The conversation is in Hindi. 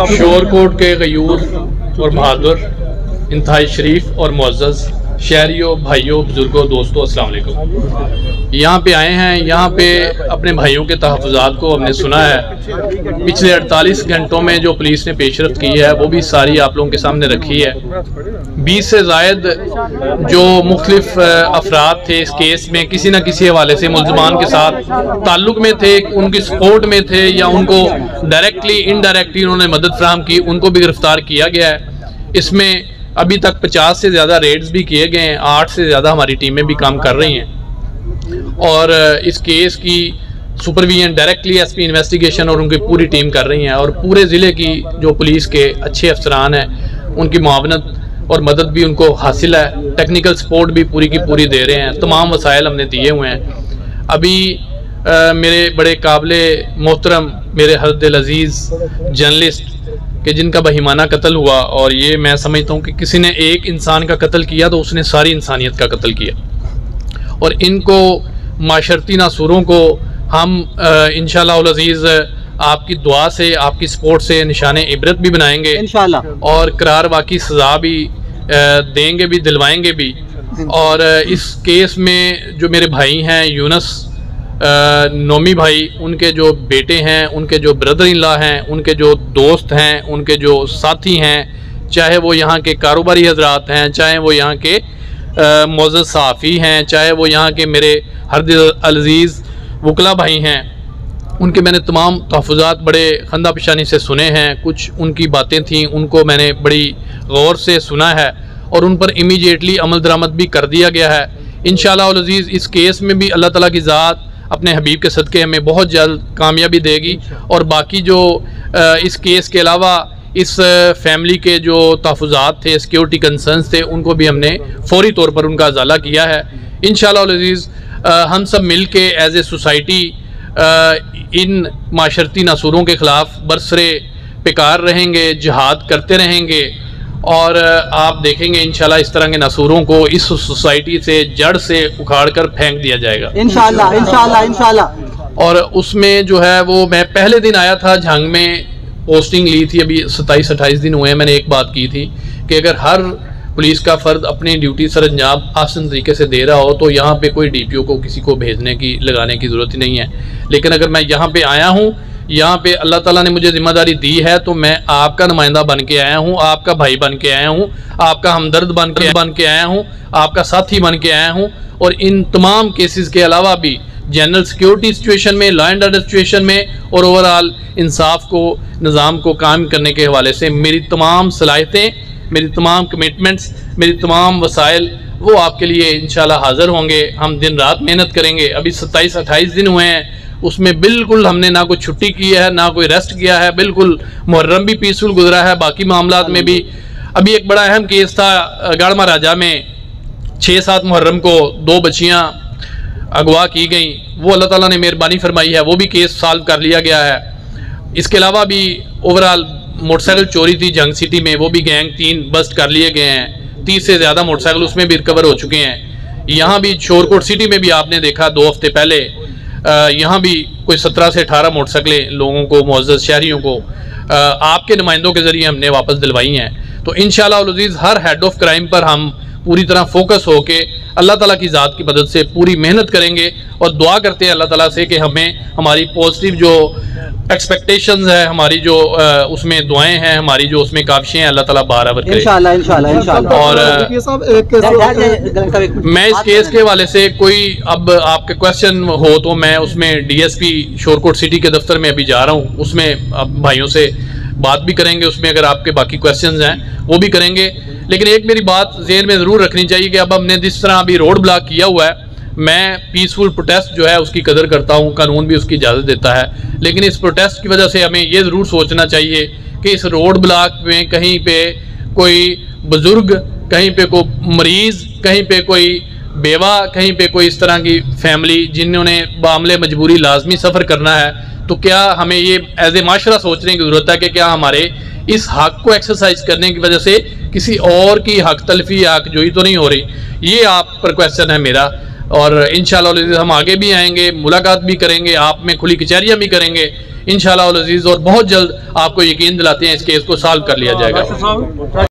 शोरकोट के गयूर और बहादुर, इंतहाई शरीफ और मुअज़्ज़ज़ शहरियों, भाइयों, बुजुर्गों, दोस्तों, अस्सलाम वालेकुम। यहाँ पे आए हैं, यहाँ पे अपने भाइयों के तहफ़्फ़ुज़ात को हमने सुना है। पिछले 48 घंटों में जो पुलिस ने पेशरफ्त की है वो भी सारी आप लोगों के सामने रखी है। 20 से ज़ायद जो मुख्तलिफ अफराद थे इस केस में किसी न किसी हवाले से मुल्ज़मान के साथ ताल्लुक़ में थे, उनकी सपोर्ट में थे या उनको डायरेक्टली इनडायरेक्टली उन्होंने मदद फराहम की, उनको भी गिरफ़्तार किया गया है। इसमें अभी तक 50 से ज़्यादा रेड्स भी किए गए हैं, 8 से ज़्यादा हमारी टीमें भी काम कर रही हैं और इस केस की सुपरविजन डायरेक्टली एसपी इन्वेस्टिगेशन और उनकी पूरी टीम कर रही हैं और पूरे ज़िले की जो पुलिस के अच्छे अफसरान हैं उनकी मुआवनत और मदद भी उनको हासिल है। टेक्निकल सपोर्ट भी पूरी की पूरी दे रहे हैं, तमाम वसाइल हमने दिए हुए हैं। अभी मेरे बड़े काबिले मोहतरम मेरे हरदिल अजीज़ जर्नलिस्ट कि जिनका बहिमाना कत्ल हुआ, और ये मैं समझता हूँ कि किसी ने एक इंसान का कत्ल किया तो उसने सारी इंसानियत का कत्ल किया, और इनको माशरती नासूरों को हम इंशाअल्लाह उल अज़ीज़ आपकी दुआ से, आपकी सपोर्ट से निशाने इबरत भी बनाएंगे इंशाअल्लाह, और करार वाकई सज़ा भी देंगे भी, दिलवाएंगे भी। और इस केस में जो मेरे भाई हैं यूनुस नोमी भाई, उनके जो बेटे हैं, उनके जो ब्रदर इन लॉ हैं, उनके जो दोस्त हैं, उनके जो साथी हैं, चाहे वो यहाँ के कारोबारी हजरात हैं, चाहे वो यहाँ के मुअज़्ज़ज़ सहाफ़ी हैं, चाहे वो यहाँ के मेरे हरदिल अज़ीज़ वकला भाई हैं, उनके मैंने तमाम तहफ़्फ़ुज़ात बड़े खंदा पेशानी से सुने हैं। कुछ उनकी बातें थीं, उनको मैंने बड़ी गौर से सुना है और उन पर इमीडिएटली अमल दरामद भी कर दिया गया है। इंशाअल्लाह उल अज़ीज़ इस केस में भी अल्लाह ताला की ज़ात अपने हबीब के सदक़े हमें बहुत जल्द कामयाबी देगी, और बाकी जो इस केस के अलावा इस फैमिली के जो तहफ़्फ़ुज़ात थे, सिक्योरिटी कंसर्न्स थे, उनको भी हमने फौरी तौर पर उनका अज़ाला किया है। इंशाअल्लाह उल अज़ीज़ हम सब मिल के एज़ ए सोसाइटी इन माशरती नासूरों के ख़िलाफ़ बरसरे पेकार रहेंगे, जिहाद करते रहेंगे, और आप देखेंगे इंशाल्लाह इस तरह के नासूरों को इस सोसाइटी से जड़ से उखाड़ कर फेंक दिया जाएगा इंशाल्लाह इंशाल्लाह इंशाल्लाह। और उसमें जो है वो मैं पहले दिन आया था, झंग में पोस्टिंग ली थी, अभी 27-28 दिन हुए हैं। मैंने एक बात की थी कि अगर हर पुलिस का फ़र्द अपनी ड्यूटी सर अंजाम आसान तरीके से दे रहा हो तो यहाँ पे कोई DPO को किसी को भेजने की, लगाने की ज़रूरत ही नहीं है। लेकिन अगर मैं यहाँ पे आया हूँ, यहाँ पे अल्लाह ताला ने मुझे जिम्मेदारी दी है, तो मैं आपका नुमाइंदा बन के आया हूँ, आपका भाई बन के आया हूँ, आपका हमदर्द बन के आया हूँ, आपका साथी बन के आया हूँ। और इन तमाम केसेस के अलावा भी जनरल सिक्योरिटी सिचुएशन में, लॉ एंड ऑर्डर सिचुएशन में और ओवरऑल इंसाफ को, निज़ाम को कायम करने के हवाले से मेरी तमाम सलाहियतें, मेरी तमाम कमिटमेंट्स, मेरी तमाम वसाइल वो आपके लिए इंशाल्लाह हाज़िर होंगे। हम दिन रात मेहनत करेंगे। अभी 27-28 दिन हुए हैं, उसमें बिल्कुल हमने ना कोई छुट्टी की है, ना कोई रेस्ट किया है, बिल्कुल मुहर्रम भी पीसफुल गुजरा है। बाकी मामलात में भी अभी एक बड़ा अहम केस था गाड़ महाराजा में, 6-7 मुहर्रम को 2 बच्चियां अगवा की गई, वो अल्लाह ताला ने मेहरबानी फरमाई है, वो भी केस सॉल्व कर लिया गया है। इसके अलावा भी ओवरऑल मोटरसाइकिल चोरी थी जंग सिटी में, वो भी गैंग 3 बस्ट कर लिए गए हैं। 30 से ज़्यादा मोटरसाइकिल उसमें भी रिकवर हो चुके हैं। यहाँ भी शोरकोट सिटी में भी आपने देखा 2 हफ्ते पहले, यहाँ भी कोई 17 से 18 मोटरसाइकिलें लोगों को, मुअज़्ज़ज़ शहरियों को आपके नुमाइंदों के ज़रिए हमने वापस दिलवाई हैं। तो इंशाअल्लाह उल अज़ीज़ हर हेड ऑफ क्राइम पर हम पूरी तरह फोकस होके अल्लाह ताला की ज़ात की मदद से पूरी मेहनत करेंगे और दुआ करते हैं अल्लाह ताला से कि हमें हमारी पॉजिटिव जो एक्सपेक्टेशंस है, हमारी जो उसमें दुआएं हैं, हमारी जो उसमें काविशें हैं, अल्लाह ताला बराबर करे इंशाअल्लाह इंशाअल्लाह इंशाअल्लाह। और मैं इस केस के हवाले से कोई अब आपके क्वेश्चन हो तो मैं उसमें DSP शोरकोट सिटी के दफ्तर में अभी जा रहा हूँ, उसमें अब भाइयों से बात भी करेंगे, उसमें अगर आपके बाकी क्वेश्चंस हैं वो भी करेंगे। लेकिन एक मेरी बात ज़हन में ज़रूर रखनी चाहिए कि अब हमने जिस तरह अभी रोड ब्लॉक किया हुआ है, मैं पीसफुल प्रोटेस्ट जो है उसकी कदर करता हूँ, कानून भी उसकी इजाज़त देता है, लेकिन इस प्रोटेस्ट की वजह से हमें ये ज़रूर सोचना चाहिए कि इस रोड ब्लॉक में कहीं पे कोई बुज़ुर्ग, कहीं पे कोई मरीज़, कहीं पे कोई बेवा, कहीं पे कोई इस तरह की फैमिली जिन्होंने बामले मजबूरी लाजमी सफ़र करना है, तो क्या हमें ये एज ए माशरा सोचने की ज़रूरत है कि क्या हमारे इस हक को एक्सरसाइज करने की वजह से किसी और की हक तलफी या हक जोई तो नहीं हो रही? ये आप पर क्वेश्चन है मेरा। और इंशाअल्लाह हम आगे भी आएंगे, मुलाकात भी करेंगे, आप में खुली कचहरियाँ भी करेंगे। इंशाअल्लाह अज़ीज़, और बहुत जल्द आपको यकीन दिलाते हैं इस केस को सॉल्व कर लिया जाएगा।